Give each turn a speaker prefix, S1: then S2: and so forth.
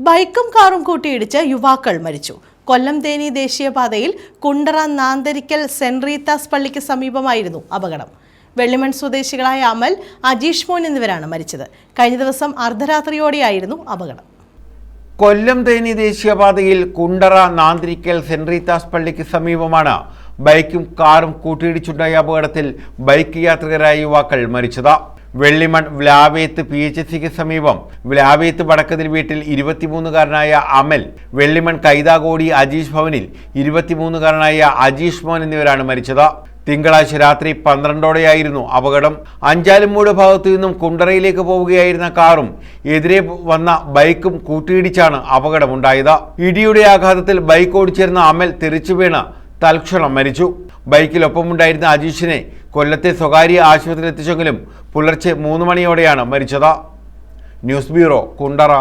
S1: ബൈക്കും കാറും കൂട്ടിയിടിച്ച് യുവാക്കൾ മരിച്ചു. കൊല്ലം തേനി ദേശീയപാതയിൽ കുണ്ടറ നാന്തരിക്കൽ സെന്റ് റീത്താസ് പള്ളിക്ക് സമീപമായിരുന്നു അപകടം. വെള്ളിമൺ സ്വദേശികളായ അമൽ, അജീഷ് മോൻ എന്നിവരാണ് മരിച്ചത്. കഴിഞ്ഞ ദിവസം അർദ്ധരാത്രിയോടെയായിരുന്നു അപകടം.
S2: കൊല്ലം തേനി ദേശീയപാതയിൽ കുണ്ടറ നാന്തരിക്കൽ സെന്റ് റീത്താസ് പള്ളിക്ക് സമീപമാണ് ബൈക്കും കാറും കൂട്ടിയിടിച്ചുണ്ടായ അപകടത്തിൽ ബൈക്ക് യാത്രികരായ യുവാക്കൾ മരിച്ചത്. വെള്ളിമൺ വ്ലാവേത്ത് PHSക്ക് സമീപം വ്ലാവേത്ത് വടക്കതിൽ വീട്ടിൽ 23-കാരനായ അമൽ, വെള്ളിമൺ കൈതാകോടി അജീഷ് ഭവനിൽ 23-കാരനായ അജീഷ് മോൻ എന്നിവരാണ് മരിച്ചത്. തിങ്കളാഴ്ച രാത്രി 12ഓടെയായിരുന്നു അപകടം. അഞ്ചാലുംമൂട് ഭാഗത്തു നിന്നും കുണ്ടറയിലേക്ക് പോവുകയായിരുന്ന കാറും എതിരെ വന്ന ബൈക്കും കൂട്ടിയിടിച്ചാണ് അപകടമുണ്ടായത്. ഇടിയുടെ ആഘാതത്തിൽ ബൈക്ക് ഓടിച്ചിരുന്ന അമൽ തെറിച്ചു വീണ് തൽക്ഷണം മരിച്ചു. ബൈക്കിലൊപ്പമുണ്ടായിരുന്ന അജീഷിനെ കൊല്ലത്തെ സ്വകാര്യ ആശുപത്രിയിൽ എത്തിച്ചെങ്കിലും പുലർച്ചെ 3 മണിയോടെയാണ് മരിച്ചത്. News bureau, Kundara.